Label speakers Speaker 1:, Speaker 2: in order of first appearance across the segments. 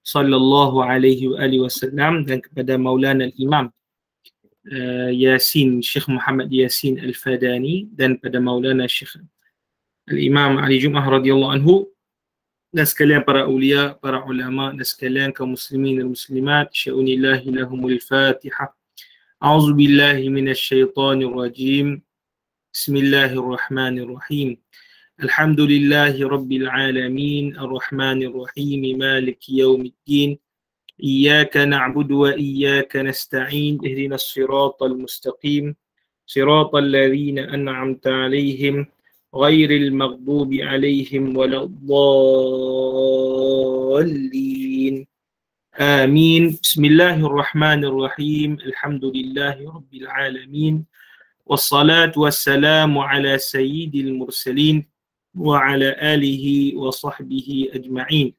Speaker 1: sallallahu alaihi wa alihi wasallam, dan kepada Maulana Imam Yasin, Syekh Muhammad Yasin Al-Fadani, dan pada Maulana Syekh Al-Imam Ali Jummah radhiyallahu anhu, dan sekalian para ulia, para ulama, dan sekalian kaum muslimin dan muslimat. Sya'unillahi lahumul Fatihah. A'udzu billahi minasyaitonir rajim. Bismillahirrahmanirrahim. Alhamdulillahi rabbil alamin, arrahmanir rahim, maliki yaumiddin. Iyyaka na'budu wa iyyaka nasta'in. Ihdinas siratal mustaqim. Siratal ladzina an'amta 'alaihim ghairil maghdubi 'alaihim waladdallin. Amin. Bismillahirrahmanirrahim. Alhamdulillahi rabbil alamin. Wassalatu wassalamu ala sayyidil mursalin wa ala alihi wa sahbihi ajma'in.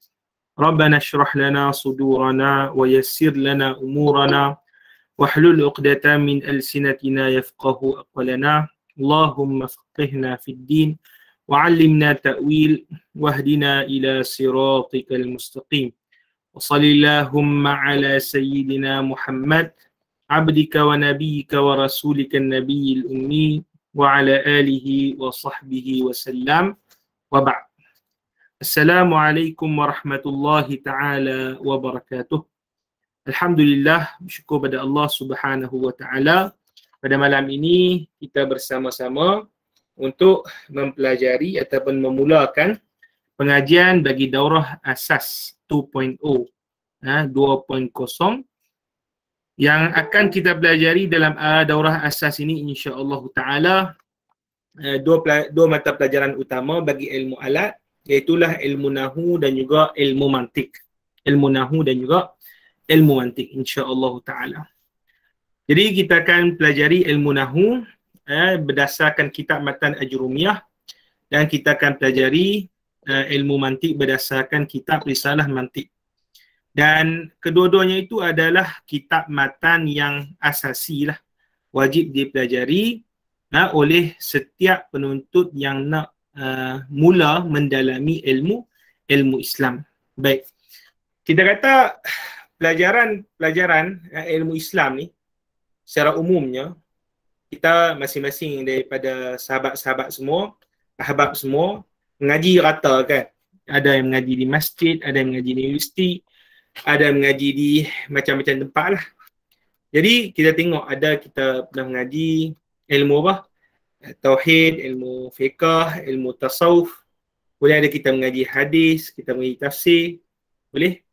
Speaker 1: Rabbana shrah lana sudurana wa yassir lana umurana wahlul 'uqdatam min alsinatina yafqahu aqwalana. Allahumma faqihna fid din wa 'allimna ta'wil wahdina ila siratikal mustaqim. Wa sallallahumma ala sayyidina Muhammad abdika wa nabiyyika wa rasulika an-nabiyil ummi wa ala alihi wa sahbihi wa sallam. Wa ba'd. Assalamualaikum warahmatullahi ta'ala wabarakatuh. Alhamdulillah, bersyukur pada Allah Subhanahu wa ta'ala. Pada malam ini kita bersama-sama untuk mempelajari ataupun memulakan pengajian bagi daurah asas 2.0 yang akan kita pelajari dalam daurah asas ini, insya-Allah taala dua mata pelajaran utama bagi ilmu alat, iaitulah ilmu nahu dan juga ilmu mantik. Ilmu nahu dan juga ilmu mantik, insya-Allah taala. Jadi kita akan pelajari ilmu nahu berdasarkan kitab Matan Ajrumiyah, dan kita akan pelajari ilmu mantik berdasarkan kitab Risalah Mantik. Dan kedua-duanya itu adalah kitab matan yang asasi lah, wajib dipelajari oleh setiap penuntut yang nak mula mendalami ilmu Islam. Baik, kita kata pelajaran ilmu Islam ni secara umumnya, kita masing-masing daripada sahabat-sahabat semua, ahbab semua mengaji rata kan. Ada yang mengaji di masjid, ada yang mengaji di universiti, ada yang mengaji di macam-macam tempat lah. Jadi kita tengok, ada kita pernah mengaji ilmu apa? Tauhid, ilmu fiqh, ilmu tasawuf. Boleh ada kita mengaji hadis, kita mengaji tafsir. Boleh?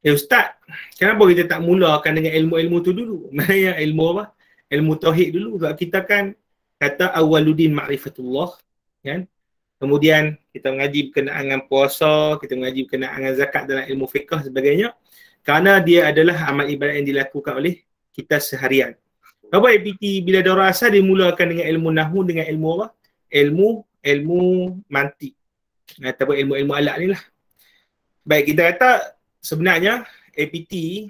Speaker 1: Ustaz, kenapa kita tak mulakan dengan ilmu-ilmu tu dulu? Maknanya ilmu apa? Ilmu tauhid dulu. Sebab kita kan kata awwaluddin ma'rifatullah, kan? Kemudian kita mengaji berkenaan dengan puasa, kita mengaji berkenaan dengan zakat dalam ilmu fiqh sebagainya, kerana dia adalah amal ibadat yang dilakukan oleh kita seharian. Apa APT bila daurah asal dimulakan dengan ilmu nahu, dengan ilmu apa? Ilmu mantik ataupun ilmu-ilmu alat ni lah. Baik, kita kata sebenarnya APT,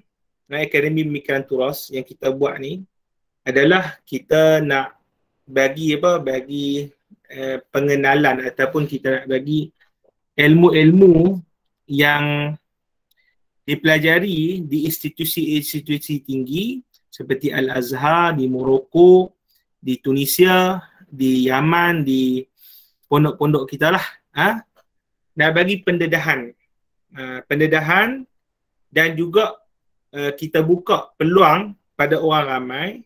Speaker 1: Akademi Pemikiran Turas, yang kita buat ni adalah kita nak bagi pengenalan ataupun kita nak bagi ilmu-ilmu yang dipelajari di institusi-institusi tinggi seperti Al-Azhar di Morocco, di Tunisia, di Yaman, di pondok-pondok kita lah, nak bagi pendedahan dan juga kita buka peluang pada orang ramai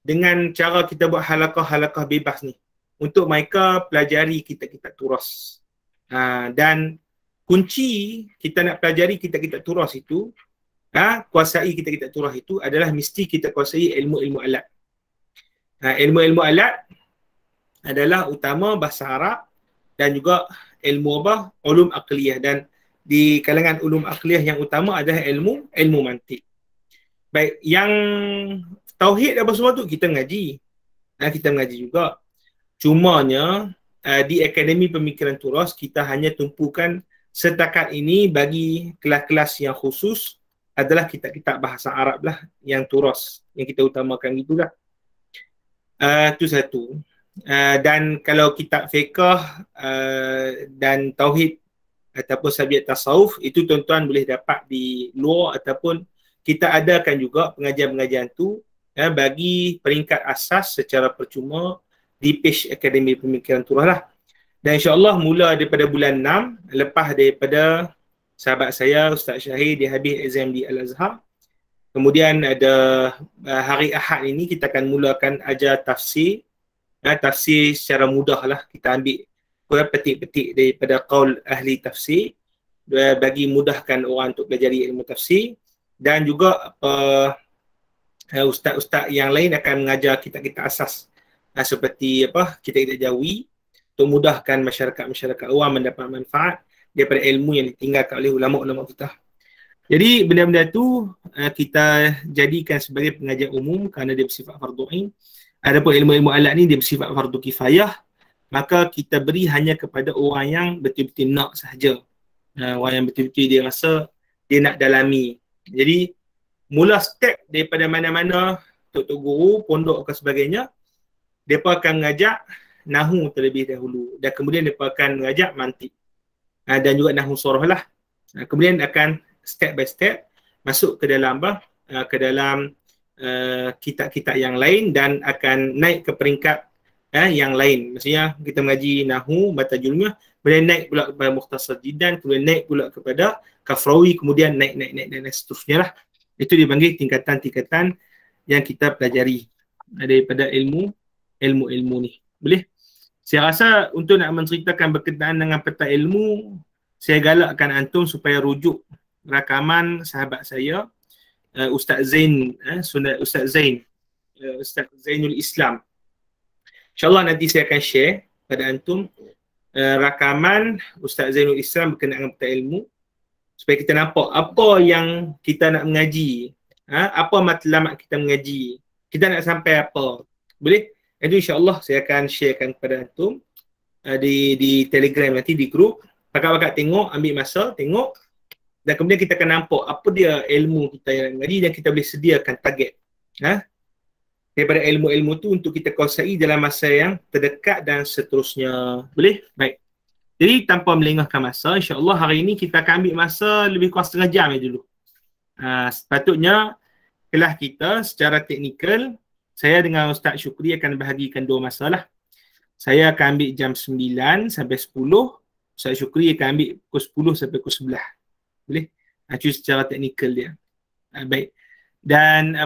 Speaker 1: dengan cara kita buat halaqah-halaqah bebas ni untuk mereka pelajari kitab-kitab turas. Dan kunci kita nak pelajari kitab-kitab turas itu, kuasai kitab-kitab turas itu adalah mesti kita kuasai ilmu-ilmu alat. Ilmu-ilmu alat adalah utama bahasa Arab dan juga ilmu apa? Ulum aqliyah, dan di kalangan ulum aqliyah yang utama adalah ilmu mantik. Baik, yang tauhid apa semua tu kita mengaji. Kita mengaji juga. Cumanya di Akademi Pemikiran Turas kita hanya tumpukan setakat ini bagi kelas-kelas yang khusus adalah kitab-kitab bahasa Arab lah yang turas, yang kita utamakan gitulah. Itu satu. Dan kalau kitab fiqh dan tauhid ataupun subjek tasawuf, itu tuan-tuan boleh dapat di luar ataupun kita adakan juga pengajian-pengajian tu bagi peringkat asas secara percuma di page Akademi Pemikiran Turah lah. Dan insyaAllah mula daripada bulan 6, lepas daripada sahabat saya Ustaz Syahir dia habis exam di Al-Azhar, kemudian ada hari Ahad ini kita akan mulakan ajar tafsir. Tafsir secara mudah lah, kita ambil petik-petik daripada qaul ahli tafsir bagi mudahkan orang untuk belajar ilmu tafsir. Dan juga ustaz-ustaz yang lain akan mengajar kitab-kitab asas seperti kitab-kitab Jawi untuk mudahkan masyarakat awam mendapat manfaat daripada ilmu yang ditinggalkan oleh ulama-ulama kita. Jadi benda-benda tu kita jadikan sebagai pengajian umum kerana dia bersifat fardu ain. Adapun ilmu-ilmu alat ni dia bersifat fardu kifayah, maka kita beri hanya kepada orang yang betul-betul nak sahaja. Orang yang betul-betul dia rasa dia nak dalami. Jadi mula step daripada mana-mana tok guru, pondok ke sebagainya, mereka akan mengajak nahu terlebih dahulu dan kemudian mereka akan mengajak mantik dan juga nahu soroh lah. Kemudian akan step by step masuk ke dalam kitab-kitab yang lain dan akan naik ke peringkat yang lain. Maksudnya kita mengaji nahu, batajulnya, kemudian naik pula kepada mukhtasar jiddan, kemudian naik pula kepada kafrawi, kemudian naik dan seterusnya lah. Itu dipanggil tingkatan-tingkatan yang kita pelajari daripada ilmu ni. Boleh? Saya rasa untuk nak menceritakan berkenaan dengan peta ilmu, saya galakkan antum supaya rujuk rakaman sahabat saya Ustaz Zainul Islam. InsyaAllah nanti saya akan share pada antum rakaman Ustaz Zainul Islam berkenaan dengan peta ilmu supaya kita nampak apa yang kita nak mengaji, apa matlamat kita mengaji, kita nak sampai apa. Boleh? Itu insyaAllah saya akan sharekan kepada antum di Telegram nanti, di grup. Pakat-pakat tengok, ambil masa, tengok. Dan kemudian kita akan nampak apa dia ilmu kita yang mengaji dan kita boleh sediakan target daripada ilmu-ilmu tu untuk kita kuasai dalam masa yang terdekat dan seterusnya. Boleh? Baik. Jadi tanpa melengahkan masa, insyaAllah hari ini kita akan ambil masa lebih kurang setengah jam dulu. Sepatutnya kelas kita secara teknikal, saya dengan Ustaz Syukri akan bahagikan dua masa lah. Saya akan ambil jam 9 sampai 10. Ustaz Syukri akan ambil pukul 10 sampai pukul 11. Boleh? Itu secara teknikal dia. Baik. Dan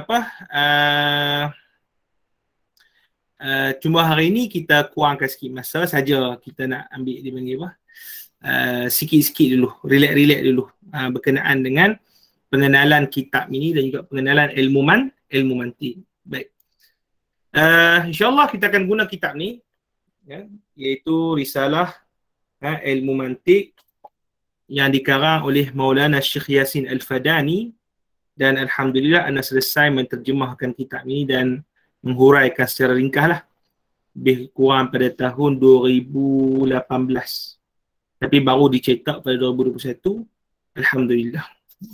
Speaker 1: cuma hari ini kita kurangkan sikit masa saja. Kita nak ambil dia panggil sikit-sikit dulu, relax dulu berkenaan dengan pengenalan kitab ini dan juga pengenalan ilmu mantik. Baik. InsyaAllah kita akan guna kitab ni iaitu Risalah Ilmu Mantik yang dikarang oleh Maulana Syekh Yasin Al-Fadani, dan alhamdulillah anda selesai menterjemahkan kitab ini dan menghuraikan secara ringkas lah, lebih kurang pada tahun 2018, tapi baru dicetak pada 2021. Alhamdulillah,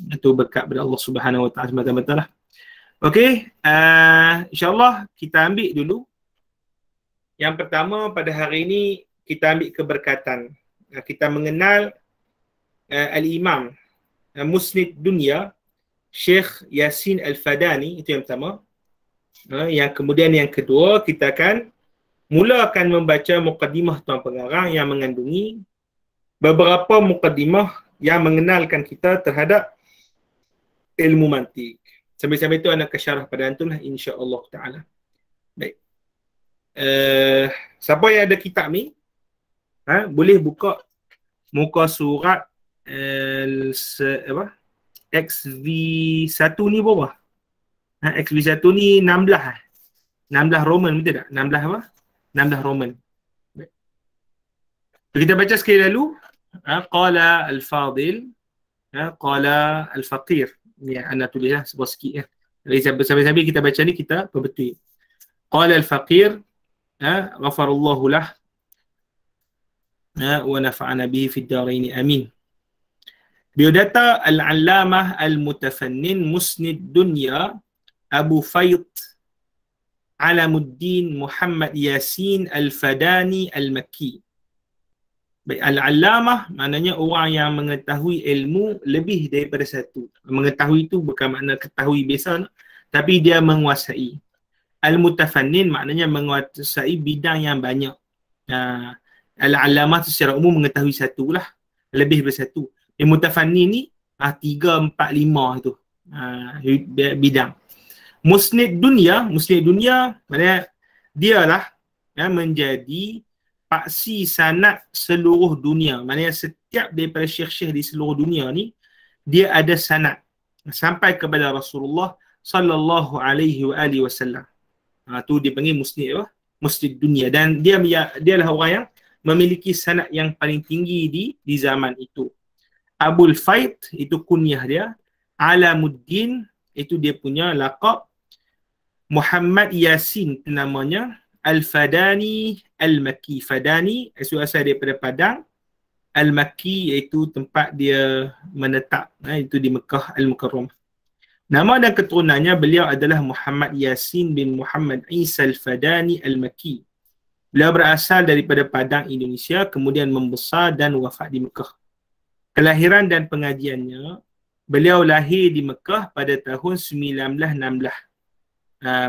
Speaker 1: itu berkat pada Allah Subhanahu Wa Taala semata-mata lah. Okey, insyaAllah kita ambil dulu. Yang pertama pada hari ini kita ambil keberkatan. Kita mengenal Al-Imam Musnid Dunia Syekh Yasin Al-Fadani, itu yang pertama. Yang kemudian yang kedua kita akan mulakan membaca muqaddimah Tuan Pengarang yang mengandungi beberapa muqaddimah yang mengenalkan kita terhadap ilmu mantik. Sambil-sambil itu anak kesyarah pada antum lah insya-Allah taala. Baik. Siapa yang ada kitab ni boleh buka muka surat XV1 ni bawah. XV1 ni 16 Roman, betul tak? 16 Roman. Baik. Kita baca sekali lalu. Qala al-Fadil, qala al-Faqir. Ni anda tulis lah sebuah sikit ya. Sambil-sambil kita baca ni kita perbetul. Qala al-Faqir, ghafarallahu lah wa nafa'ana bihi fid darain amin. Biodata al-Allamah al-Mutafannin Musnid Dunya Abu Fayd Alamuddin Muhammad Yasin Al-Fadani Al-Makki. Baik, al-allamah maknanya orang yang mengetahui ilmu lebih daripada satu. Mengetahui itu bukan makna ketahui biasa, tapi dia menguasai. Al-mutafannin maknanya menguasai bidang yang banyak. Al-allamah secara umum mengetahui satu lah, lebih daripada satu. Al-mutafannin ni 3, 4, 5 itu bidang. Musnid dunia maknanya dialah yang menjadi paksi sanad seluruh dunia. Maknanya setiap daripada syekh-syekh di seluruh dunia ni dia ada sanad sampai kepada Rasulullah sallallahu alaihi wasallam. Tu dipanggil musnid apa? Musnid dunia, dan dialah orang yang memiliki sanad yang paling tinggi di zaman itu. Abul Faid itu kunyah dia, Alamuddin itu dia punya laqab, Muhammad Yasin namanya, Al-Fadani Al-Makki. Fadani asal daripada Padang, Al-Makki iaitu tempat dia menetap, itu di Mekah Al-Mukarramah. Nama dan keturunannya, beliau adalah Muhammad Yasin bin Muhammad Isa Al-Fadani Al-Makki. Beliau berasal daripada Padang, Indonesia, kemudian membesar dan wafat di Mekah. Kelahiran dan pengajiannya, beliau lahir di Mekah pada tahun 1916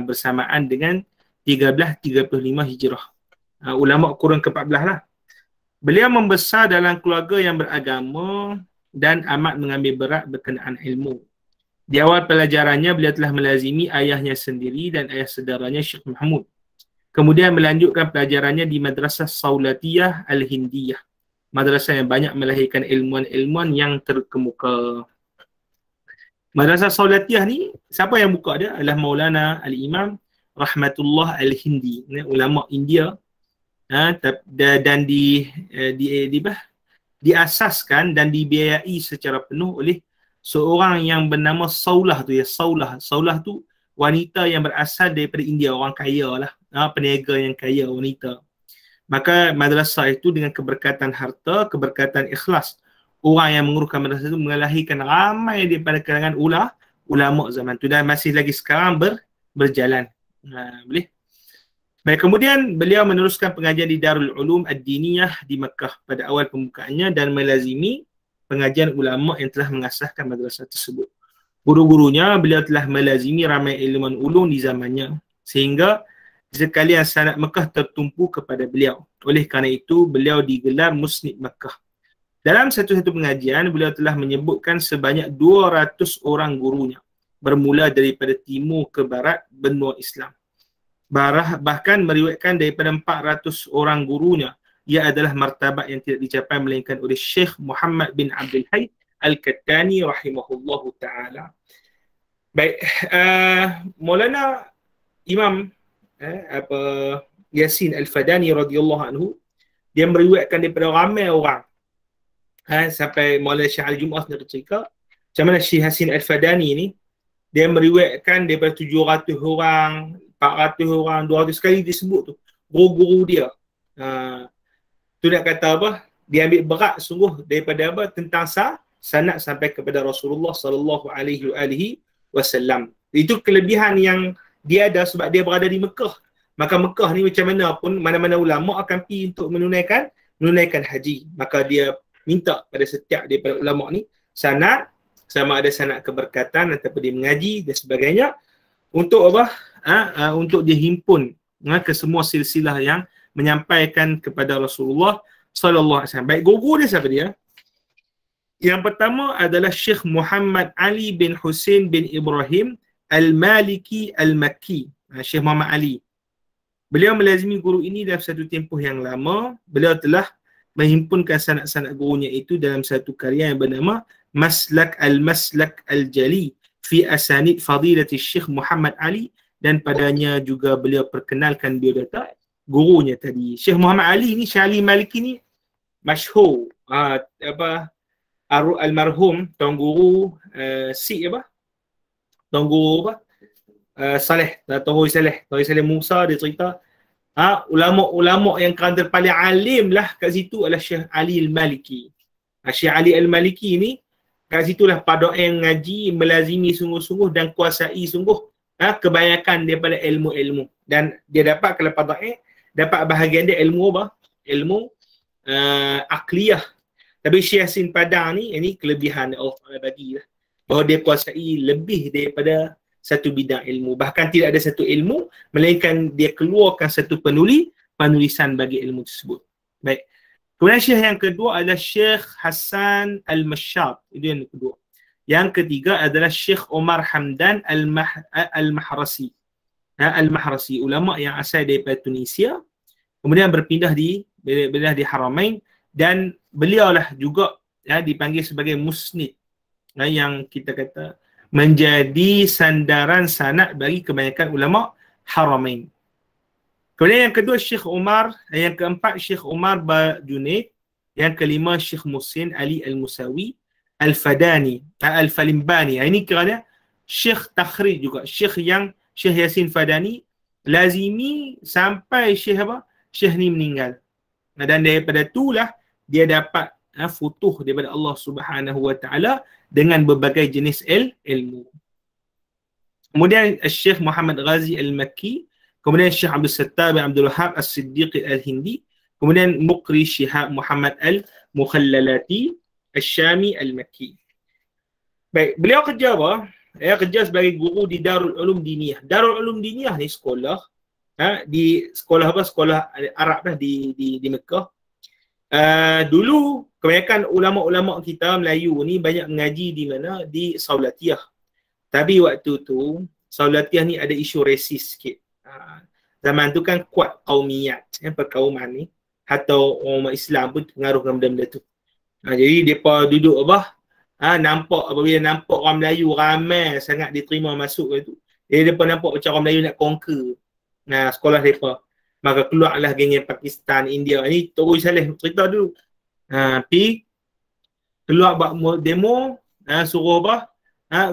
Speaker 1: bersamaan dengan 1335 Hijrah. Ulama kurun ke-14 lah. Beliau membesar dalam keluarga yang beragama dan amat mengambil berat berkenaan ilmu. Di awal pelajarannya, beliau telah melazimi ayahnya sendiri dan ayah saudaranya Syekh Mahmud. Kemudian melanjutkan pelajarannya di Madrasah Saulatiyah Al-Hindiyah, madrasah yang banyak melahirkan ilmuwan-ilmuwan yang terkemuka. Madrasah Saulatiyah ni, siapa yang buka dia? Adalah Maulana Al-Imam Rahmatullah Al-Hindi, ulama India, dan diasaskan dan dibiayai secara penuh oleh seorang yang bernama Saulah tu ya. Saulah tu wanita yang berasal daripada India, orang kaya lah, peniaga yang kaya, wanita. Maka madrasah itu dengan keberkatan harta, keberkatan ikhlas orang yang menguruskan madrasah itu melahirkan ramai daripada kalangan ulama zaman tu, dan masih lagi sekarang berjalan. Boleh. Baik, kemudian beliau meneruskan pengajian di Darul Ulum Ad-Diniyah di Mekah pada awal pembukaannya dan melazimi pengajian ulama yang telah mengasaskan madrasah tersebut. Guru-gurunya, beliau telah melazimi ramai ilmuwan ulum di zamannya, sehingga sekalian sanad Mekah tertumpu kepada beliau. Oleh kerana itu, beliau digelar Musnid Mekah. Dalam satu-satu pengajian, beliau telah menyebutkan sebanyak 200 orang gurunya, bermula daripada timur ke barat benua Islam. Bahkan meriwayatkan daripada 400 orang gurunya. Ia adalah martabat yang tidak dicapai melainkan oleh Syekh Muhammad bin Abdul Hayy Al-Kattani rahimahullahu ta'ala. Baik, Maulana Imam Yasin Al-Fadani radhiyallahu anhu, dia meriwayatkan daripada ramai orang, sampai Maulana Syekh Al-Jum'ah cerita macam mana Syekh Yasin Al-Fadani ni, dia meriwayatkan daripada 700 orang, 400 orang, 200 sekali disebut tu guru-guru dia. Tu nak kata apa? Dia ambil berat sungguh daripada apa? Tentang sanad sampai kepada Rasulullah sallallahu alaihi wasallam. Itu kelebihan yang dia ada sebab dia berada di Mekah. Maka Mekah ni macam mana pun, mana-mana ulama akan pergi untuk menunaikan haji. Maka dia minta pada setiap daripada ulama ni sanad, sama ada sanad keberkatan ataupun dia mengaji dan sebagainya, untuk apa? Untuk dihimpun ke semua silsilah yang menyampaikan kepada Rasulullah sallallahu alaihi wasallam. Baik, guru dia siapa dia? Yang pertama adalah Syekh Muhammad Ali bin Hussein bin Ibrahim Al-Maliki Al-Makki. Syekh Muhammad Ali. Beliau melazimi guru ini dalam satu tempoh yang lama. Beliau telah menghimpunkan sanad-sanad gurunya itu dalam satu karya yang bernama Maslak Al-Jali fi Asanid Fadilati Syekh Muhammad Ali, dan padanya juga beliau perkenalkan biodata gurunya tadi. Syekh Muhammad Ali ni, Syekh Ali Maliki ni masyhur, almarhum Tuan Guru Tuan Guru Saleh, Tuan Saleh Musa, dia cerita ulama-ulama yang kata paling alim lah kat situ adalah Syekh Ali Al-Maliki. Syekh Ali Al-Maliki ni kat situlah paduan ngaji, melazimi sungguh-sungguh dan kuasai sungguh kebanyakan daripada ilmu-ilmu. Dan dia dapat, kalau paduan dapat bahagian dia ilmu apa? Ilmu akliyah. Tapi Syekh Yasin Padang ni, ini kelebihan Allah Ta'ala bagi lah. Bahawa dia kuasai lebih daripada satu bidang ilmu. Bahkan tidak ada satu ilmu, melainkan dia keluarkan satu penulisan bagi ilmu tersebut. Baik. Kemudian Syekh yang kedua adalah Syekh Hassan Al-Mashab. Itu yang kedua. Yang ketiga adalah Syekh Omar Hamdan Al-Mahrasi. Al-Mahrasi, ulama yang asal daripada Tunisia. Kemudian berpindah di Haramain, dan beliaulah juga dipanggil sebagai musnid, yang kita kata menjadi sandaran sanad bagi kebanyakan ulama Haramain. Kemudian yang kedua Syekh Umar, yang keempat Syekh Umar Bajunaid, yang kelima Syekh Muhsin Ali Al-Musawi Al-Fadani, Al-Falimbani. Ini kerana Syekh takhrij juga, Syekh Yasin Fadani lazimi sampai Syekh ni meninggal. Dan daripada itulah dia dapat futuh daripada Allah Subhanahu Wa Taala dengan berbagai jenis ilmu. Kemudian Syekh Muhammad Ghazi Al-Makki, kemudian Syekh Abdul Sattar bin Abdul Wahab As-Siddiqi Al-Hindi, kemudian Muqri Syihab Muhammad Al-Mukhallalati Al-Syami Al-Makki. Baik, beliau kerja apa? Dia kerja sebagai guru di Darul Ulum Diniyah. Darul Ulum Diniyah ni sekolah di sekolah Arab lah di Mekah. Dulu kebanyakan ulama-ulama kita Melayu ni banyak mengaji di mana? Di Saulatiyah. Tapi waktu tu Saulatiyah ni ada isu resis sikit. Zaman tu kan kuat qaumiyat, perkauman ni. Atau orang Islam pun pengaruh dengan benda-benda tu. Jadi mereka duduk apabila nampak orang Melayu ramai sangat diterima masuk ke tu. Jadi mereka nampak macam orang Melayu nak conquer sekolah mereka. Maka keluarlah geng Pakistan, India. Ini Tok Saleh cerita dulu. Pergi keluar buat demo, suruh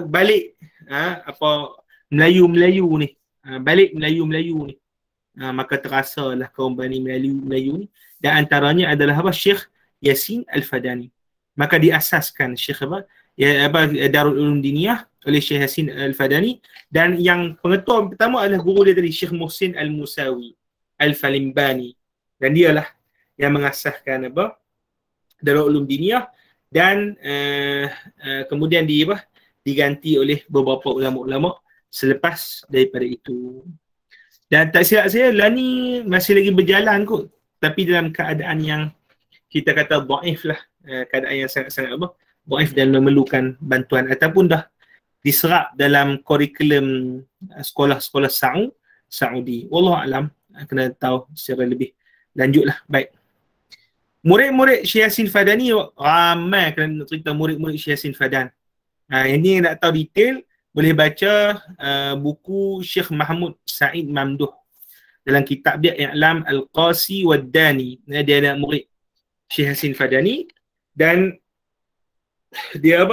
Speaker 1: balik Melayu-Melayu ni. Balik Melayu-Melayu ni. Maka terasalah kaum Bani Melayu ni. Dan antaranya adalah Syekh Yasin Al-Fadani. Maka diasaskan Syekh Darul Ulum Diniyah oleh Syekh Yasin Al-Fadani, dan yang pengetua pertama adalah guru dia tadi, Syekh Muhsin Al-Musawi Al-Falimbani, dan dialah yang mengasaskan Darul Ulum Diniyah, dan kemudian diganti oleh beberapa ulama-ulama selepas daripada itu. Dan tak silap saya, Lani masih lagi berjalan kot, tapi dalam keadaan yang kita kata dhaif lah, keadaan yang sangat-sangat dhaif dan memerlukan bantuan, ataupun dah diserap dalam kurikulum sekolah-sekolah Saudi. Wallahualam, kena tahu secara lebih lanjutlah. Baik. Murid-murid Syekh Yasin Fadani ramai, kena cerita murid-murid Syekh Yasin Fadan. Yang ni nak tahu detail, boleh baca buku Syekh Mahmud Said Mamduh dalam kitab dia I'lam Al-Qasi Wad-Dani. Dia anak murid Syekh Yasin Fadani, dan dia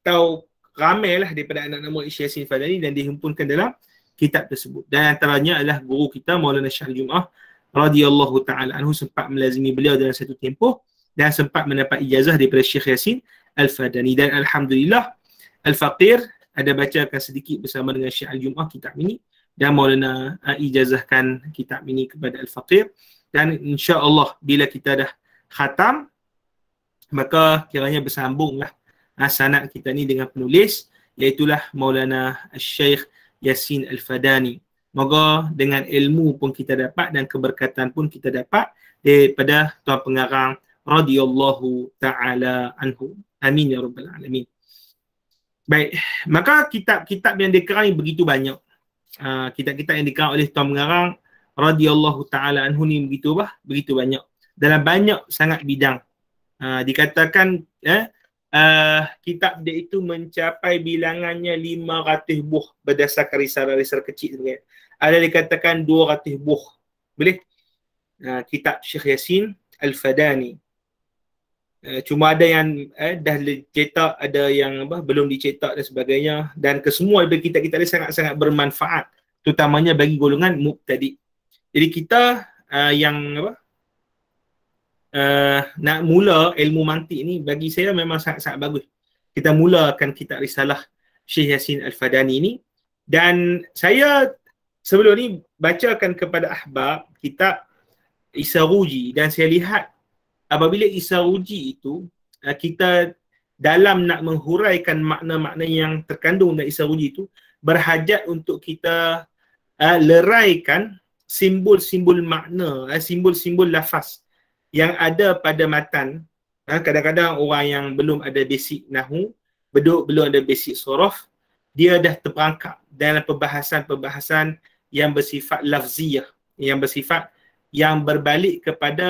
Speaker 1: tahu ramailah daripada anak-anak murid Syekh Yasin Fadani, dan dihimpunkan dalam kitab tersebut. Dan antaranya adalah guru kita Maulana Syah Al-Jum'ah radhiyallahu ta'ala anhu, sempat melazimi beliau dalam satu tempoh dan sempat mendapat ijazah daripada Syekh Yasin Al-Fadani. Dan alhamdulillah Al-Faqir ada bacakan sedikit bersama dengan Syekh Al-Jum'ah kitab ini, dan Maulana ijazahkan kitab ini kepada Al-Faqir. Dan insya-Allah bila kita dah khatam, maka kiranya bersambunglah sanad kita ni dengan penulis, iaitulah Maulana Syekh Yasin Al-Fadani. Moga dengan ilmu pun kita dapat dan keberkatan pun kita dapat daripada Tuan Pengarang radhiyallahu ta'ala anhu. Amin ya rabbal alamin. Baik, maka kitab-kitab yang dikarang begitu banyak. Kitab-kitab yang dikarang oleh Tuan Pengarang radhiyallahu ta'ala anhu ni begitu banyak. Dalam banyak sangat bidang. Dikatakan kitab dia itu mencapai bilangannya 500 buah berdasarkan risalah-risalah kecil sebenarnya. Ada dikatakan 200 buah. Boleh? Kitab Syekh Yasin Al-Fadani. Cuma ada yang dah dicetak, ada yang belum dicetak dan sebagainya, dan kesemua kitab-kitab dia sangat-sangat bermanfaat, terutamanya bagi golongan mubtadi. Jadi kita yang nak mula ilmu mantik ni, bagi saya memang sangat-sangat bagus. Kita mulakan kitab risalah Syekh Yasin Al-Fadani ni, dan saya sebelum ni bacakan kepada ahbab kitab Isaruji, dan saya lihat apabila isaruji itu kita dalam nak menghuraikan makna-makna yang terkandung dalam isaruji itu berhajat untuk kita leraikan simbol-simbol makna, simbol-simbol lafaz yang ada pada matan. Kadang-kadang orang yang belum ada basic nahu, belum ada basic sorof, dia dah terperangkap dalam perbahasan-perbahasan yang bersifat lafziyah, yang bersifat yang berbalik kepada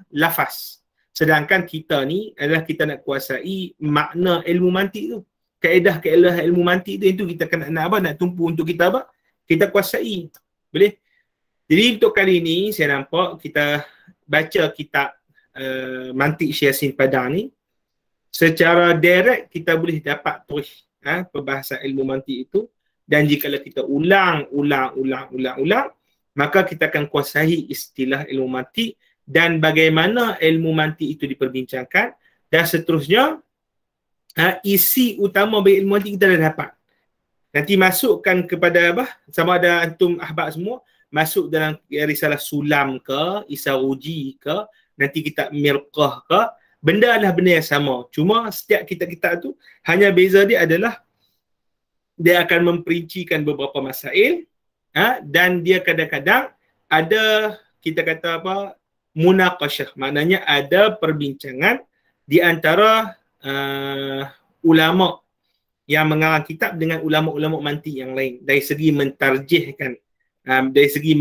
Speaker 1: lafaz. Sedangkan kita ni adalah kita nak kuasai makna ilmu mantik tu. Kaedah-kaedah ilmu mantik tu, itu kita nak tumpu untuk kita kita kuasai. Boleh? Jadi untuk kali ni saya nampak kita baca kitab Mantik Syekh Yasin Padang ni secara direct kita boleh dapat terus perbahasan ilmu mantik itu, dan jika kita ulang maka kita akan kuasai istilah ilmu mantik dan bagaimana ilmu mantik itu diperbincangkan, dan seterusnya isi utama bagi ilmu mantik kita dah dapat. Nanti masukkan kepada sama ada antum ahbab semua masuk dalam risalah sulam ke, isaruji ke, nanti kitab mirqah ke, benda adalah benda yang sama. Cuma setiap kitab-kitab tu hanya beza dia adalah dia akan memperincikan beberapa masail, dan dia kadang-kadang ada, kita kata munaqashah, maknanya ada perbincangan di antara ulama yang mengarang kitab dengan ulama-ulama mantik yang lain dari segi mentarjihkan, dari segi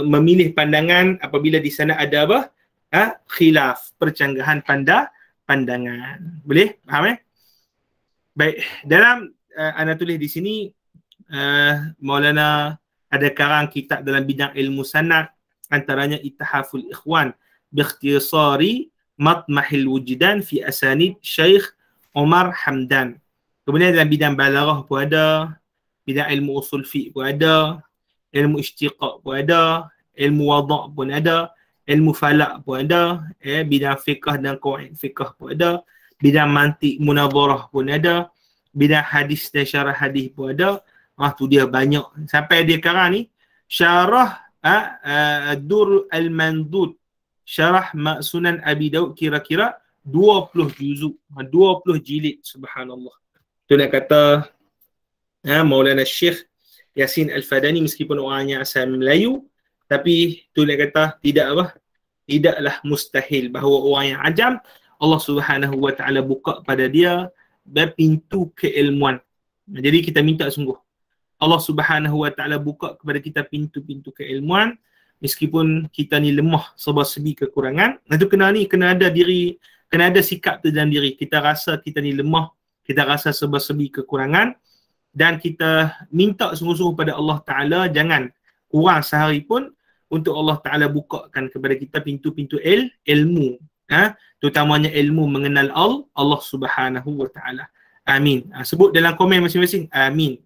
Speaker 1: memilih pandangan apabila di sana ada khilaf, percanggahan pandangan. Boleh? Faham Baik, dalam anda tulis di sini Maulana ada karang kitab dalam bidang ilmu sanad, antaranya Ittihaful Ikhwan biikhtisari Matmahil Wujdan fi Asanid Syekh Omar Hamdan. Kemudian dalam bidang balaghah pun ada, bidang ilmu usul fiqh pun ada, ilmu istiqaq pun ada, ilmu wada' pun ada, ilmu falak pun ada, bidang fiqh dan qawaid fiqh pun ada, bidang mantik munadharah pun ada, bidang hadis dan syarah hadis pun ada. Tu dia banyak. Sampai dia karang ni syarah Dur al-Mandud, syarah Sunan Abi Daud, kira-kira 20 juzuk, 20 jilid. Subhanallah. Tu nak kata Maulana Syekh Yasin Al-Fadani meskipun orangnya asal Melayu, tapi tu nak kata tidaklah mustahil bahawa orang yang ajam Allah Subhanahu wa taala buka pada dia pintu keilmuan. Jadi kita minta sungguh Allah Subhanahu wa taala buka kepada kita pintu-pintu keilmuan, meskipun kita ni lemah serba-serbi kekurangan. Itu kena ada diri, kena ada sikap tu dalam diri. Kita rasa kita ni lemah, kita rasa serba-serbi kekurangan, dan kita minta sungguh-sungguh pada Allah Ta'ala, jangan kurang sehari pun untuk Allah Ta'ala bukakan kepada kita pintu-pintu ilmu, terutamanya ilmu mengenal Allah Subhanahu wa Ta'ala. Amin. Sebut dalam komen masing-masing, amin.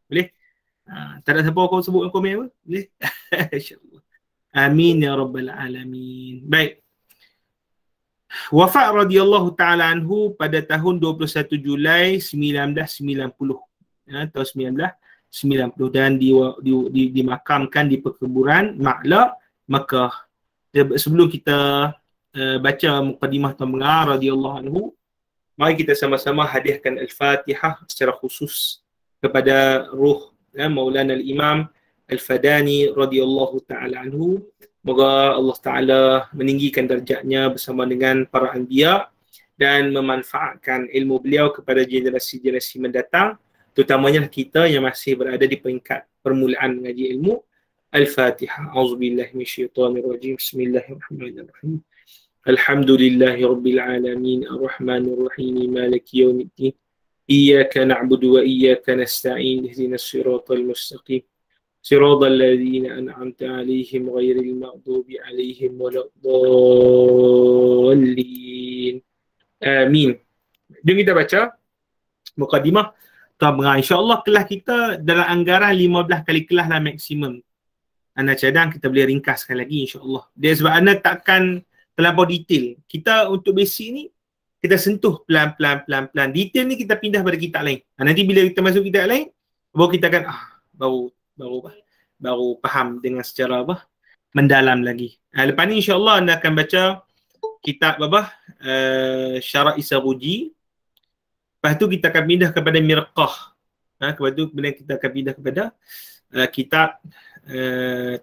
Speaker 1: Boleh? Tak ada siapa kau sebut dalam komen apa? Boleh? InsyaAllah. Amin ya Rabbal Alamin. Baik. Wafat radhiyallahu ta'ala anhu pada tahun 21 Julai 1990. Tahun 1990, dan dimakamkan di perkuburan Ma'la, Makkah. Sebelum kita baca mukadimah Tuan Pengarah radhiyallahu anhu, mari kita sama-sama hadiahkan Al-Fatihah secara khusus kepada ruh Maulana Al-Imam Al-Fadani radhiyallahu ta'ala anhu. Moga Allah Ta'ala meninggikan darjatnya bersama dengan para anbiya dan memanfaatkan ilmu beliau kepada generasi-generasi mendatang, terutamanya kita yang masih berada di peringkat permulaan mengaji ilmu. Al-Fatihah. A'udzubillahi minasyaitonirrajim. Bismillahirrahmanirrahim. Alhamdulillahi rabbil alamin, arrahmanir rahim, maliki yaumiddin. Iyyaka na'budu wa iyyaka nasta'in. Ihdinas siratal mustaqim. صراط الذين أنعمت عليهم غير المغضوب عليهم ولا الضالين. Amin. Jom kita baca mukadimah Tuan Pengarah. InsyaAllah kelas kita dalam anggaran 15 kali kelas lah maksimum. Anda cadang kita boleh ringkaskan lagi insyaAllah. Dia sebab anda takkan terlampau detail. Kita untuk basic ni kita sentuh pelan-pelan. Detail ni kita pindah pada kitab lain. Nanti bila kita masuk kitab lain, baru kita akan baru faham dengan secara mendalam lagi. Lepas ni insyaAllah anda akan baca kitab apa? Syarah Isaruji. Lepas tu kita akan pindah kepada Mirqah. Lepas tu kemudian kita akan pindah kepada kitab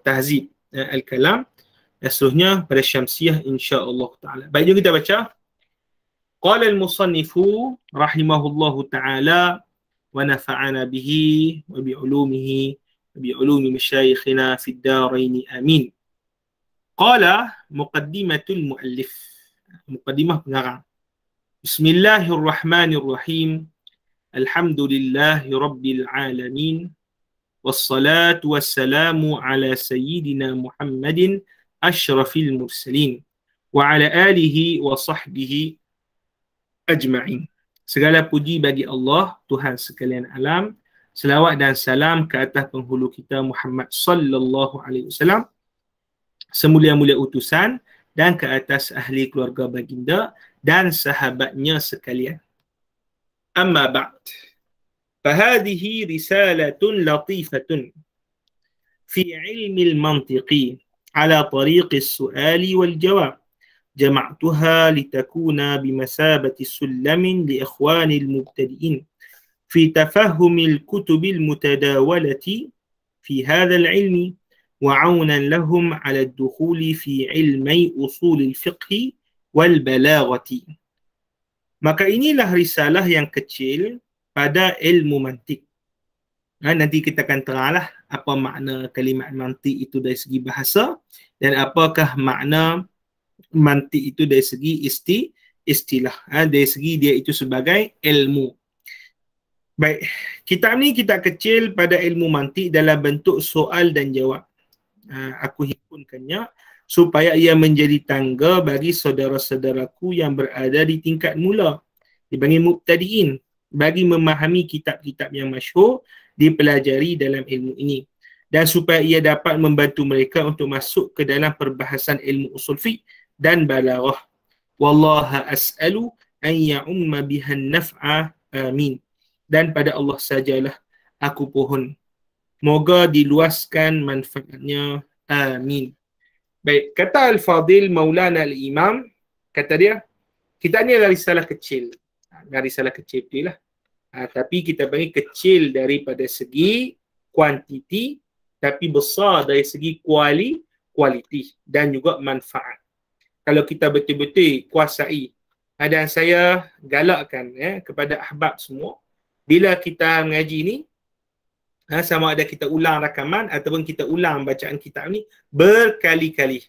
Speaker 1: Tahzib Al-Kalam. Seterusnya pada Syamsiyah insya-Allah taala. Baik, jom kita baca. Qala al-musannifu rahimahullahu taala wa nafa'ana bihi wa bi ulumihi wa bi ulumi masyayikhina fid darain amin. Qala muqaddimatul muallif. Muqaddimah pengarang. Bismillahirrahmanirrahim. Alhamdulillahi rabbil alamin. Wassalatu wassalamu ala sayyidina Muhammadin asyrafil mursalin wa ala alihi wa sahbihi ajma'in. Segala puji bagi Allah, Tuhan sekalian alam. Selawat dan salam ke atas penghulu kita Muhammad sallallahu alaihi wasallam, semulia-mulia utusan, dan ke atas ahli keluarga baginda dan sahabatnya sekalian. Amma ba'd. Fahadihi risalatun latifatun fi ilmi al-mantiqi ala tariqi as-su'ali wal-jawab. جمعتها لتكون بمثابة السلم لإخوان المبتدئين في تفهم الكتب المتداولة في هذا العلم وعونا لهم على الدخول في علمي أصول الفقه والبلاغة. Maka inilah risalah yang kecil pada ilmu mantik. Nanti kita akan teranglah apa makna kalimat mantik itu dari segi bahasa dan apakah makna mantik itu dari segi istilah, dari segi dia itu sebagai ilmu. Baik, kitab ni kitab kecil pada ilmu mantik dalam bentuk soal dan jawab. Aku himpunkannya supaya ia menjadi tangga bagi saudara-saudaraku yang berada di tingkat mula, dipanggil mubtadi'in, bagi memahami kitab-kitab yang masyhur dipelajari dalam ilmu ini, dan supaya ia dapat membantu mereka untuk masuk ke dalam perbahasan ilmu usul fiqh dan balaghah. Wallaha as'alu an ya'umma bihan naf'a, amin. Dan pada Allah sajalah aku pohon, moga diluaskan manfaatnya, amin. Baik, kata Al-Fadil Maulana Al-Imam, kata dia, kita ni adalah risalah kecil. Risalah kecil betul lah. Tapi kita panggil kecil daripada segi kuantiti, tapi besar dari segi kualiti dan juga manfaat. Kalau kita betul-betul kuasai, dan saya galakkan kepada ahbab semua, bila kita mengaji ni, sama ada kita ulang rakaman ataupun kita ulang bacaan kitab ni berkali-kali.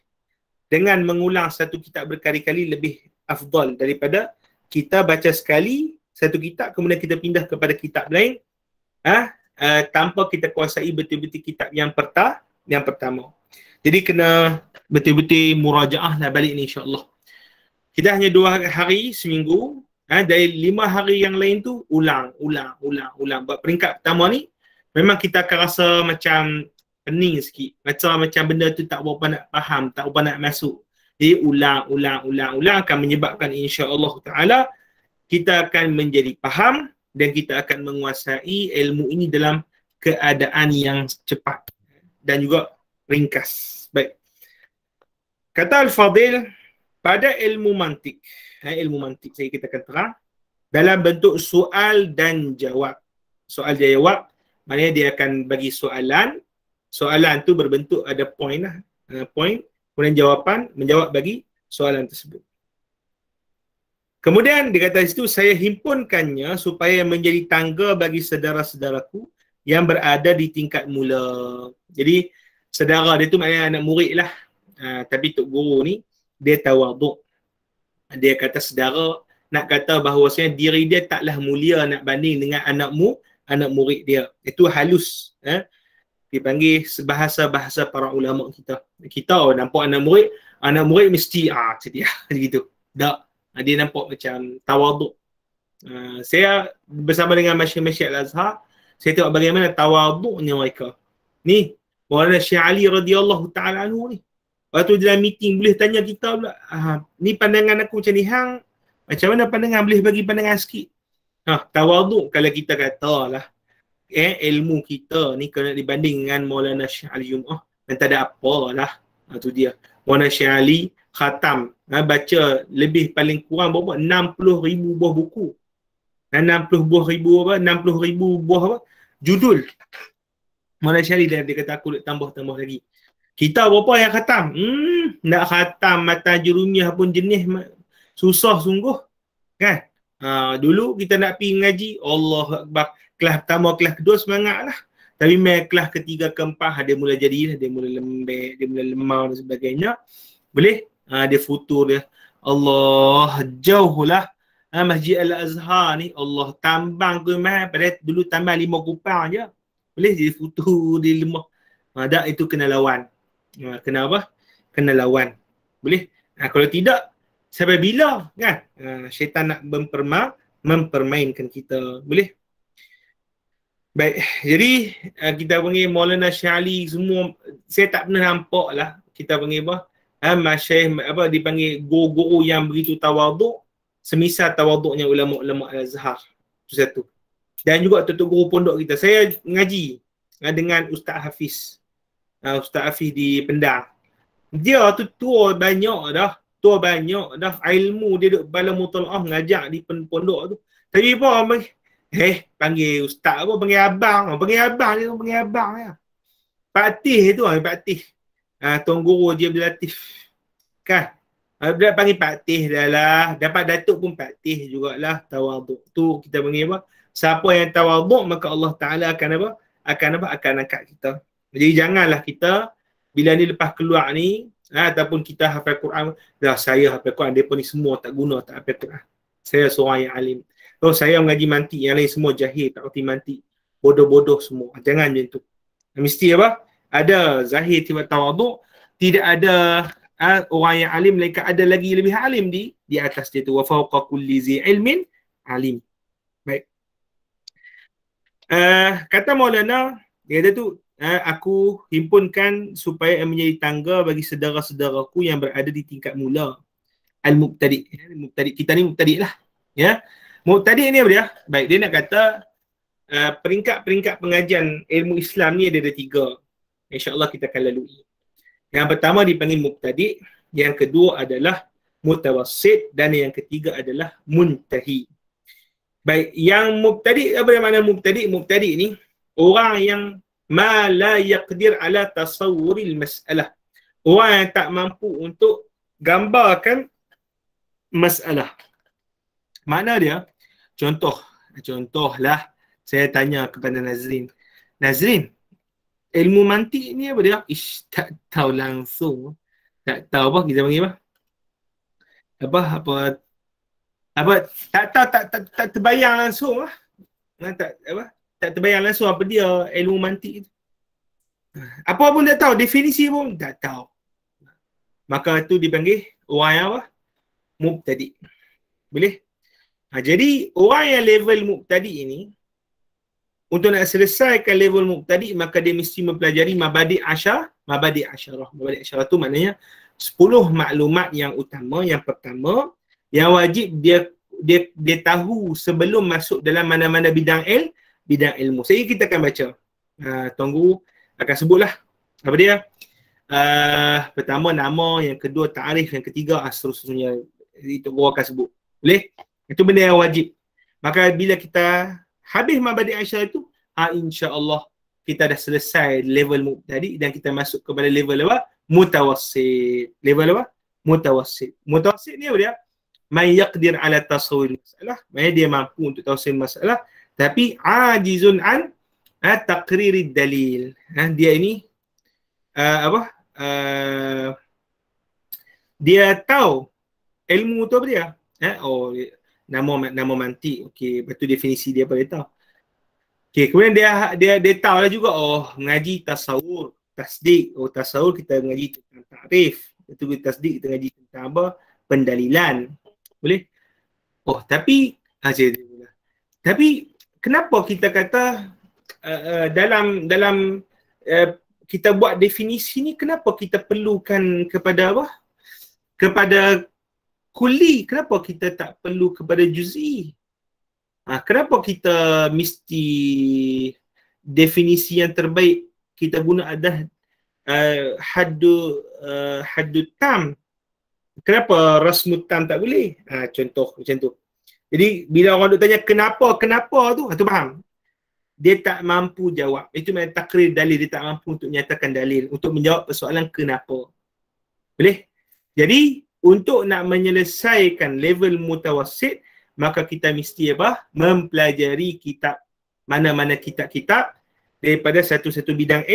Speaker 1: Dengan mengulang satu kitab berkali-kali lebih afdal daripada kita baca sekali satu kitab kemudian kita pindah kepada kitab lain tanpa kita kuasai betul-betul kitab yang pertama. Jadi kena betul-betul murajaah lah balik ni insya-Allah. Kita hanya 2 hari seminggu, dari 5 hari yang lain tu ulang. Buat peringkat pertama ni memang kita akan rasa macam pening sikit. Macam benda tu tak berapa nak faham, tak berapa nak masuk. Jadi ulang akan menyebabkan insya-Allah taala kita akan menjadi faham dan kita akan menguasai ilmu ini dalam keadaan yang cepat dan juga ringkas. Baik. Kata Al-Fadil, pada ilmu mantik, ilmu mantik saya kita akan terang dalam bentuk soal dan jawab. Soal dan jawab maknanya dia akan bagi soalan tu berbentuk ada point lah, point, kemudian jawapan menjawab bagi soalan tersebut. Kemudian dia kata situ, saya himpunkannya supaya menjadi tangga bagi saudara-saudaraku yang berada di tingkat mula. Jadi saudara dia tu maknanya anak murid lah. Tapi Tok Guru ni dia tawaduk. Dia kata saudara, nak kata bahawasanya diri dia taklah mulia nak banding dengan anak murid dia. Itu halus. Dipanggil bahasa-bahasa para ulama kita. Kita nampak anak murid mesti sedia gitu. Tak. Dia nampak macam tawaduk. Saya bersama dengan masyayikh Al-Azhar, saya tengok bagaimana tawaduknya mereka. Ni Maulana Syekh Ali radhiyallahu taala anhu ni. Waktu dalam meeting boleh tanya kita pula, ni pandangan aku macam ni hang, macam mana pandangan, boleh bagi pandangan sikit. Tawaduk kalau kita katalah ilmu kita ni kalau dibanding dengan Maulana Syekh Ali Jum'ah dan tak ada apalah. Tu dia. Maulana Syekh Ali khatam, baca lebih paling kurang berapa 60,000 buah buku. 60,000 buah apa? Judul. Maulana Syekh Ali dia kata aku nak tambah lagi. Kita berapa yang khatam? Nak khatam mata jurumiyah pun jenis susah sungguh. Kan? Dulu kita nak pergi ngaji, Allah Akbar. Kelas pertama, kelas kedua semangat lah. Tapi main kelas ketiga, keempat, dia mula jadi, dia mula lembek, dia mula lemah dan sebagainya. Boleh? Dia futur dia. Allah, jauh lah. Masjid Al-Azhar ni, Allah tambang ke mahal. Pada dulu tambang 5 kupang je. Boleh jadi futur, dia lemah. Dak itu kena lawan. Kena apa? Kena lawan. Boleh? Kalau tidak, sampai bila kan syaitan nak mempermainkan kita. Boleh? Baik, jadi kita panggil Maulana Syekh Ali semua, saya tak pernah nampak lah kita panggil apa, masyayikh apa dipanggil guru-guru yang begitu tawaduk semisal tawaduknya ulama-ulama Al-Azhar. Itu satu. Dan juga tutup guru pondok kita. Saya ngaji dengan Ustaz Hafiz. Ustaz Hafiz di Pendang. Dia tu tua banyak dah. Ilmu dia duduk bala mutalaah ngajak di pondok tu. Tapi apa panggil ustaz apa, panggil abang ya. Pak Tih tu, Pak Tih. Tuan guru dia Abdul Latif. Kan? Dia panggil Pak Tih dah lah. Dapat datuk pun Pak Tih jugalah, tawaduk. Tu kita panggil apa? Siapa yang tawaduk maka Allah Taala akan apa? Akan angkat kita. Jadi janganlah kita bila ni lepas keluar ni ataupun kita hafal Quran, dah saya hafal Quran, depa ni semua tak guna, tak hafal Quran. Saya seorang yang alim. Saya mengaji mantik, yang lain semua jahil, tak reti mantik. Bodoh-bodoh semua. Jangan macam tu. Mesti apa? Ada zahir tiba tawaduk, tidak ada orang yang alim, mereka ada lagi lebih alim di atas dia tu. Wa fawqa kulli zi ilmin alim. Baik. Kata Maulana, dia kata tu, aku himpunkan supaya menjadi tangga bagi saudara-saudaraku yang berada di tingkat mula. Al-Mubtadi. Kita ni Mubtadi lah. Ya. Mubtadi ni apa dia? Baik, dia nak kata peringkat-peringkat pengajian ilmu Islam ni ada 3. InsyaAllah kita akan lalui. Yang pertama dipanggil Mubtadi, yang kedua adalah Mutawassit, dan yang ketiga adalah Muntahi. Baik, yang Mubtadi, apa yang makna Mubtadi? Mubtadi ni orang yang ma la yaqdir ala tasawwuril mas'alah. Orang yang tak mampu untuk gambarkan masalah. Makna dia, contohlah saya tanya kepada Nazrin, ilmu mantik ni apa dia? Tak tahu langsung. Tak tahu apa kita panggil apa? Tak terbayang langsung lah. Tak terbayang langsung apa dia ilmu mantik itu. Apa pun tak tahu, definisi pun tak tahu. Maka itu dipanggil orang yang apa? Mubtadi. Boleh? Jadi orang yang level Mubtadi ini, untuk nak selesaikan level Mubtadi, maka dia mesti mempelajari Mabadi' Asyarah. Mabadi' Asyarah tu maknanya 10 maklumat yang utama. Yang pertama, yang wajib dia tahu sebelum masuk dalam mana-mana bidang ilmu. Jadi kita akan baca. Tuan Guru akan sebutlah apa dia. Pertama nama, yang kedua ta'arif, yang ketiga seterusnya. Itu Guru akan sebut. Boleh? Itu benda yang wajib. Maka bila kita habis Mabadi' Asyarah itu, insya-Allah kita dah selesai level Mubtadi dan kita masuk kepada level apa? Mutawassit. Level apa? Mutawassit. Mutawassit ni apa dia? Man yaqdir ala tasawwur masalah. Maksudnya dia mampu untuk tafsir masalah tapi ajizun an taqririd dalil. Dia ini dia tahu ilmu tu apa dia? Nama mantik. Okey, betul definisi dia apa dia tahu. Okey, kemudian dia tahu lah juga mengaji tasawur, tasdik. Tasawur kita mengaji tentang takrif. Itu tasdik kita mengaji tentang apa? Pendalilan. Boleh? Tapi kenapa kita kata dalam kita buat definisi ni, kenapa kita perlukan kepada apa? Kepada kulli, kenapa kita tak perlu kepada juz'i? Kenapa kita mesti definisi yang terbaik kita guna adalah haddu tam. Kenapa rasmu tam tak boleh? Contoh macam tu. Jadi bila orang duk tanya kenapa tu faham. Dia tak mampu jawab. Itu maknanya takrir dalil, dia tak mampu untuk menyatakan dalil, untuk menjawab persoalan kenapa. Boleh? Jadi untuk nak menyelesaikan level mutawassit, maka kita mesti apa? Mempelajari kitab, mana-mana kitab-kitab daripada satu-satu bidang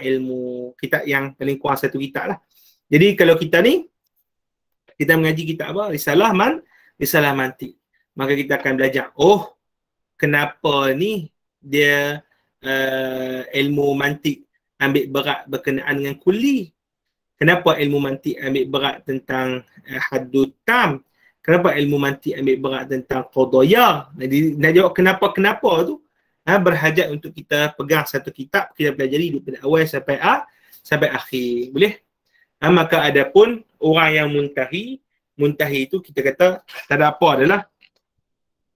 Speaker 1: ilmu. Kitab yang paling kurang satu kitab lah. Jadi kalau kita ni, kita mengaji kitab apa? Risalah mantiq. Maka kita akan belajar, kenapa ni dia ilmu mantiq ambil berat berkenaan dengan kulli. Kenapa ilmu mantiq ambil berat tentang haddut tam? Kenapa ilmu mantiq ambil berat tentang qadaya? Jadi nak jawab kenapa tu, berhajat untuk kita pegang satu kitab, kita pelajari daripada awal sampai akhir. Boleh? Maka adapun orang yang muntahi itu kita kata tak ada apa adalah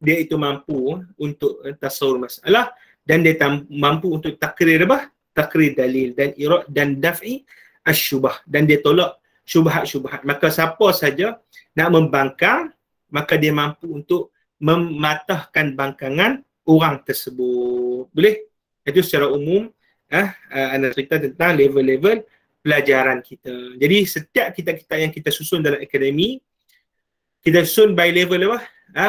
Speaker 1: dia itu mampu untuk tasawur masalah, dan dia mampu untuk takrir dalil dan irad dan daf'i asyubah, dan dia tolak syubhat-syubhat. Maka siapa saja nak membangkang, maka dia mampu untuk mematahkan bangkangan orang tersebut. Boleh? Itu secara umum anda cerita tentang level-level pelajaran kita. Jadi setiap kitab-kitab yang kita susun dalam akademi, kita susun by level apa?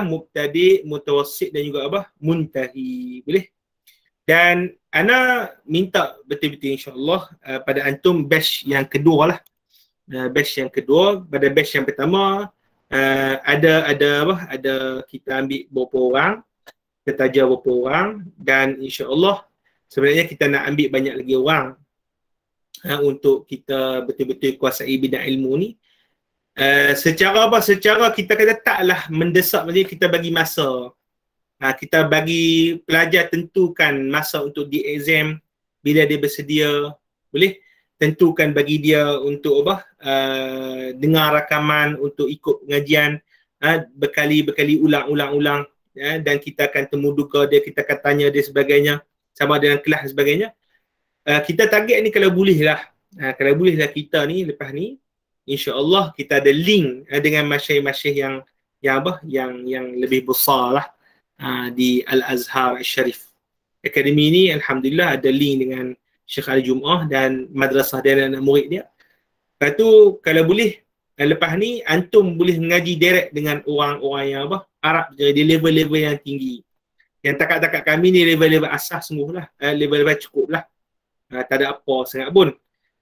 Speaker 1: Mubtadi, mutawassit dan juga muntahi. Boleh? Dan ana minta betul-betul insya-Allah pada antum batch yang kedua lah. Batch yang kedua, pada batch yang pertama ada kita ambil berapa orang, kita taja berapa orang, dan insya-Allah sebenarnya kita nak ambil banyak lagi orang untuk kita betul-betul kuasai bidang ilmu ni. Secara kita kata taklah mendesak, maksudnya kita bagi masa. Kita bagi pelajar tentukan masa untuk di exam bila dia bersedia. Boleh? Tentukan bagi dia untuk dengar rakaman, untuk ikut pengajian berkali-berkali ulang, dan kita akan temu duga dia, kita akan tanya dia sebagainya, sama dengan kelas dan sebagainya. Kita target ni kalau boleh lah kita ni lepas ni insya-Allah kita ada link dengan masyayikh-masyayikh yang lebih besar lah di Al-Azhar Al-Sharif. Akademi ni alhamdulillah ada link dengan Syekh Al-Jum'ah dan madrasah dia dan murid dia. Lepas tu kalau boleh lepas ni antum boleh mengaji direct dengan orang-orang yang Arab di level-level yang tinggi. Yang takat-takat kami ni level-level asas sungguh lah, level-level cukup lah. Tak ada apa sangat pun.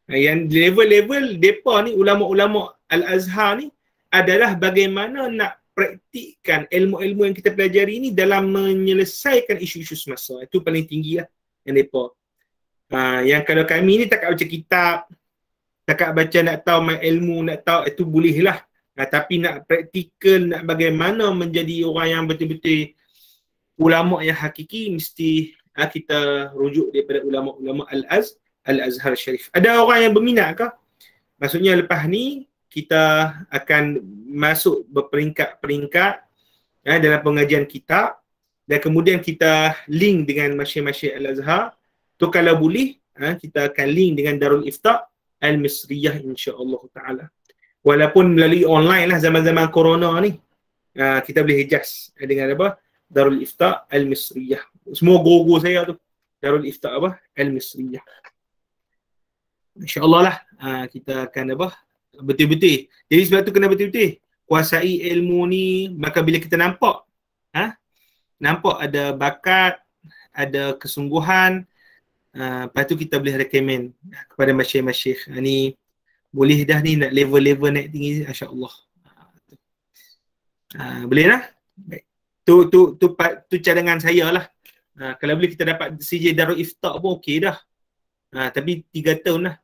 Speaker 1: Yang level-level mereka ni, ulama-ulama Al-Azhar ni, adalah bagaimana nak praktikkan ilmu-ilmu yang kita pelajari ni dalam menyelesaikan isu-isu semasa. Itu paling tinggi lah yang mereka. Yang kalau kami ni takat baca kitab, takat baca nak tahu main ilmu, nak tahu, itu boleh lah. Tapi nak praktikal, nak bagaimana menjadi orang yang betul-betul ulama yang hakiki, mesti kita rujuk daripada ulama-ulama Al-Azhar Sharif. Ada orang yang berminat ke? Maksudnya lepas ni kita akan masuk berperingkat-peringkat dalam pengajian kitab, dan kemudian kita link dengan masyayikh-masyayikh Al-Azhar. Tu kalau boleh kita akan link dengan Darul Ifta Al-Misriyah insya-Allah taala. Walaupun melalui online lah zaman-zaman corona ni, kita boleh hijaz dengan Darul Ifta Al-Misriyah. Semua guru saya tu Darul Ifta Al-Misriyah. InsyaAllah lah kita akan betul-betul. Jadi sebab tu kena betul-betul kuasai ilmu ni. Maka bila kita nampak ada bakat, ada kesungguhan, lepas tu kita boleh recommend kepada masyayikh-masyayikh, ni boleh dah ni nak level-level naik tinggi, insya-Allah. Boleh lah. Baik. Tu cadangan saya lah. Kalau boleh kita dapat CJ Darul Ifta pun okey dah. Tapi 3 tahun lah.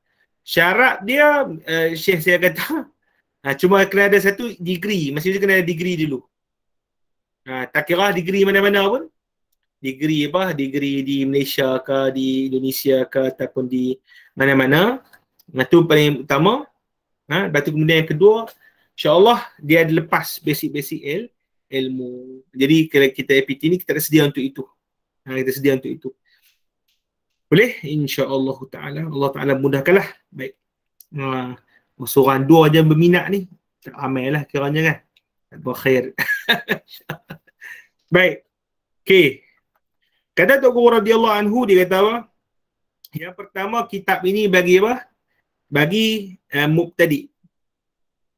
Speaker 1: Syarat dia, Syekh saya kata, cuma kena ada satu degree. Maksudnya kena ada degree dulu. Tak kira degree mana-mana pun. Degree degree di Malaysia ke, di Indonesia ke, ataupun di mana-mana. Itu paling utama. Lepas tu kemudian yang kedua, insya-Allah dia ada lepas basic-basic ilmu. Jadi kalau kita APT ni kita ada sedia untuk itu. Kita sedia untuk itu. Boleh? InsyaAllah ta'ala. Allah ta'ala mudahkanlah. Baik. Seorang dua je berminat ni. Tak ramai lah kiranya kan. Berkhair. Baik. Okey. Kata Tok Guru radhiyallahu anhu, dia kata apa? Yang pertama, kitab ini bagi apa? Bagi mubtadi.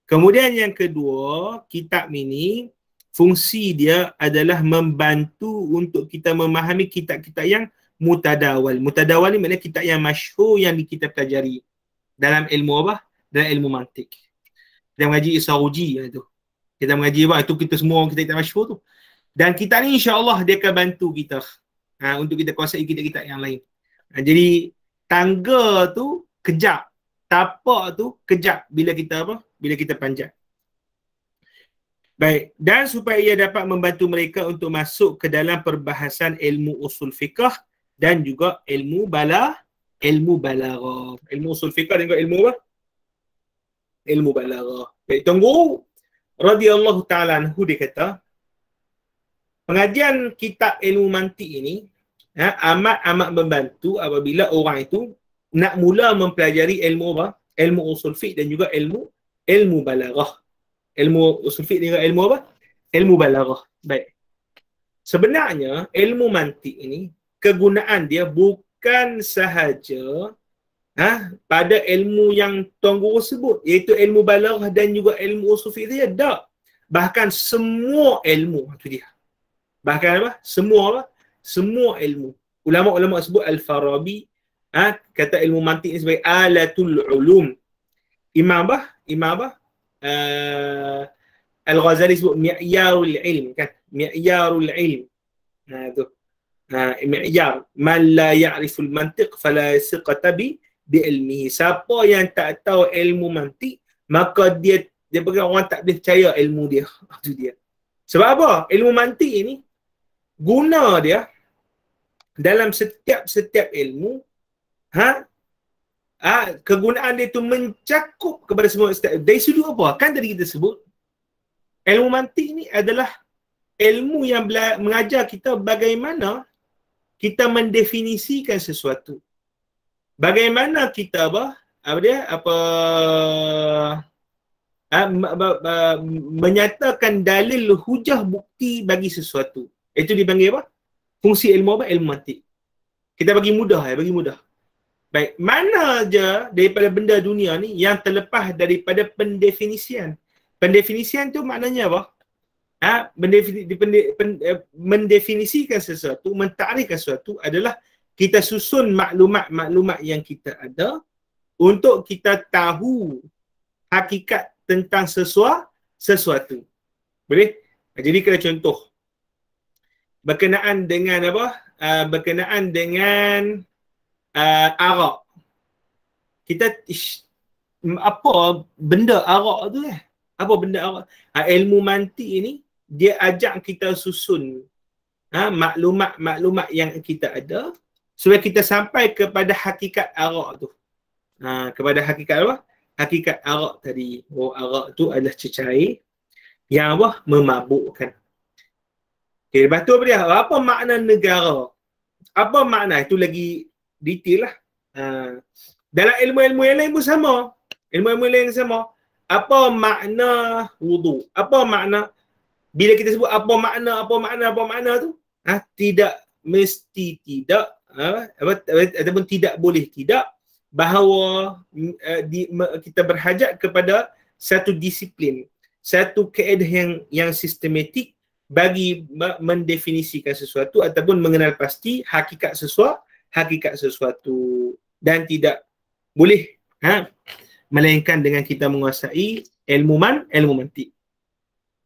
Speaker 1: Kemudian yang kedua, kitab ini fungsi dia adalah membantu untuk kita memahami kitab-kitab yang mutadawal. Mutadawal ni maknanya kitab yang masyhur yang kita pelajari dalam ilmu apa? Dalam ilmu mantik. Kita mengaji Isaruji tu. Kita mengaji apa? Itu kita semua kitab-kitab masyhur tu. Dan kitab ni insya-Allah dia akan bantu kita untuk kita kuasai kitab-kitab yang lain. Jadi tangga tu kejap, tapak tu kejap bila kita apa? Bila kita panjat. Baik, dan supaya ia dapat membantu mereka untuk masuk ke dalam perbahasan ilmu usul fiqh dan juga ilmu balaghah. Ilmu usul fiqh dan juga ilmu apa? Ilmu balaghah. Baik, Tunggu radhiyallahu ta'ala anhu dia kata, pengajian kitab ilmu mantik ini amat membantu apabila orang itu nak mula mempelajari ilmu apa? Ilmu usul fiqh dan juga ilmu balaghah. Ilmu usul fiqh dan juga ilmu apa? Ilmu balaghah. Baik. Sebenarnya ilmu mantik ini kegunaan dia bukan sahaja pada ilmu yang Tuan Guru sebut, iaitu ilmu balaghah dan juga ilmu usul fiqh dia. Tak. Bahkan semua ilmu itu dia. Bahkan apa? Semua ilmu. Ulama-ulama sebut Al-Farabi kata ilmu mantik ni sebagai alatul ulum. Imam Al-Ghazali sebut mi'yarul ilm kan? Mi'yarul ilm. Tu. Mi'yar. Man la ya'riful mantiq fala siqata bi ilmihi. Siapa yang tak tahu ilmu mantik, maka dia pegang orang tak boleh percaya ilmu dia. Itu dia. Sebab apa? Ilmu mantik ini guna dia dalam setiap ilmu kegunaan dia itu mencakup kepada semua setiap. Dari sudut apa? Kan tadi kita sebut ilmu mantik ni adalah ilmu yang mengajar kita bagaimana kita mendefinisikan sesuatu. Bagaimana kita menyatakan dalil hujah bukti bagi sesuatu. Itu dipanggil apa? Fungsi ilmu apa? Ilmu mantik. Kita bagi mudah. Baik, mana aja daripada benda dunia ni yang terlepas daripada pendefinisian. Pendefinisian tu maknanya apa? Mendefinisikan sesuatu, mentarikkan sesuatu adalah kita susun maklumat-maklumat yang kita ada untuk kita tahu hakikat tentang sesuatu. Boleh? Jadi kita contoh. Berkenaan dengan apa? Berkenaan dengan arak. Kita apa benda arak tu Apa benda arak? Ilmu mantik ini dia ajak kita susun maklumat-maklumat yang kita ada supaya kita sampai kepada hakikat arak tu. Kepada hakikat apa? Hakikat arak tadi. Arak tu adalah cecair yang apa? Memabukkan. Okay, lepas tu apa dia? Apa makna negara? Apa makna? Itu lagi detail lah. Dalam ilmu-ilmu yang lain pun sama. Ilmu-ilmu lain sama. Apa makna wudu? Apa makna? Bila kita sebut apa makna tu? Tidak mesti tidak. Ataupun tidak boleh tidak. Bahawa kita berhajat kepada satu disiplin. Satu kaedah yang sistematik bagi mendefinisikan sesuatu ataupun mengenal pasti hakikat sesuatu dan tidak boleh melainkan dengan kita menguasai ilmu mantik.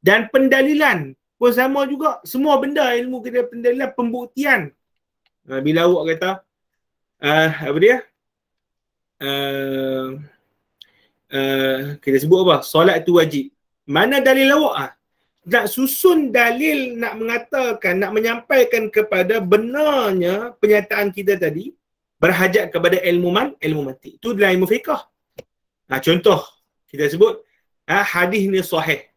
Speaker 1: Dan pendalilan pun sama juga. Semua benda ilmu kita pendalilan pembuktian. Bila awak kata kita sebut apa? Solat itu wajib. Mana dalil awak? Nak susun dalil, nak mengatakan, nak menyampaikan kepada benarnya penyataan kita tadi berhajat kepada ilmu mantik. Itu dalam ilmu fiqh. Contoh kita sebut hadis ni sahih.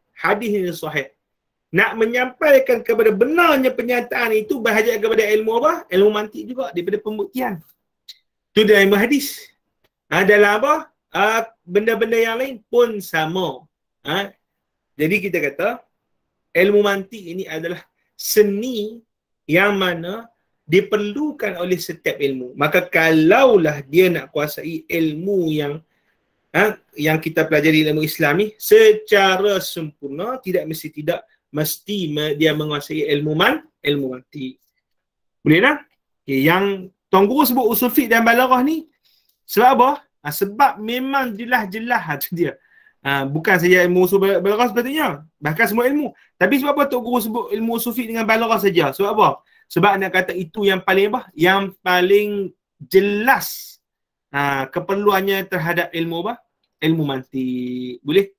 Speaker 1: Nak menyampaikan kepada benarnya penyataan itu berhajat kepada ilmu apa? Ilmu mantik juga daripada pembuktian. Tu dalam ilmu hadis. Dalam apa? Benda-benda yang lain pun sama. Jadi kita kata ilmu mantik ini adalah seni yang mana diperlukan oleh setiap ilmu. Maka kalaulah dia nak kuasai ilmu yang kita pelajari ilmu Islam ni secara sempurna, tidak mesti dia menguasai ilmu mantik. Boleh tak? Okay, yang Tuan Guru sebut usul fiqh dan balaghah ni sebab apa? Sebab memang jelas-jelas tu dia. Bukan saja ilmu usul balaghah sepatutnya, bahkan semua ilmu. Tapi sebab apa Tok Guru sebut ilmu usul fiqh dengan balaghah saja? Sebab apa? Sebab nak kata itu yang paling apa? Yang paling jelas keperluannya terhadap ilmu apa? Ilmu mantik. Boleh?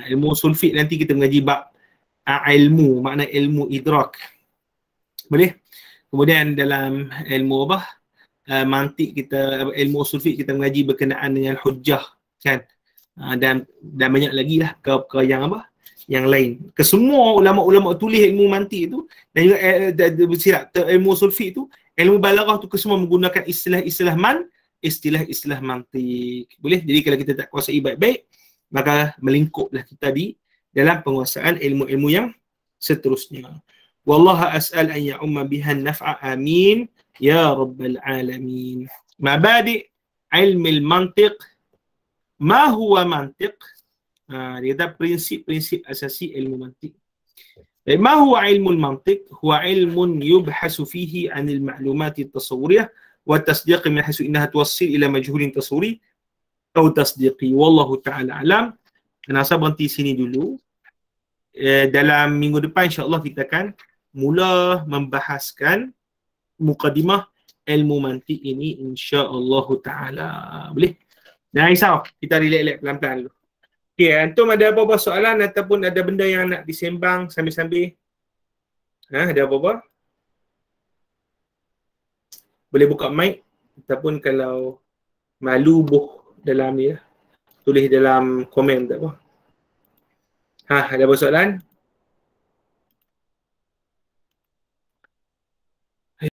Speaker 1: Ilmu usul fiqh nanti kita mengaji bab ilmu, makna ilmu idrak. Boleh? Kemudian dalam ilmu apa? Mantik kita, ilmu usul fiqh kita mengaji berkenaan dengan hujjah, kan? Dan banyak lagi lah ke yang apa? Yang lain. Kesemua ulama-ulama tulis ilmu mantik tu dan juga ilmu usul fiqh tu, ilmu balaghah tu kesemua menggunakan istilah-istilah mantik. Boleh? Jadi kalau kita tak kuasai baik-baik, maka melingkuplah kita di dalam penguasaan ilmu-ilmu yang seterusnya. Wallaha as'al an ya'umma bihan naf'a amin ya rabbal alamin. Mabadi' ilmi al-mantiq. Ma huwa mantiq? Dia kata prinsip-prinsip asasi ilmu mantiq. Ma huwa ilmu al-mantiq? Huwa ilmun yubhasu fihi anil ma'lumati at-tasawwuriyah wa tasdiq min hasu innaha tuwassil ila majhulin tasawwuri atau tasdiqi. Wallahu ta'ala alam. Saya berhenti sini dulu. Dalam minggu depan insya-Allah kita akan mula membahaskan mukadimah ilmu mantik ini insya-Allah taala. Boleh? Jangan risau, kita relax-relax pelan-pelan dulu. Okey, antum ada apa-apa soalan ataupun ada benda yang nak disembang sambil-sambil? Ada apa-apa? Boleh buka mic ataupun kalau malu dalam ni tulis dalam komen, tak apa. Ada apa soalan?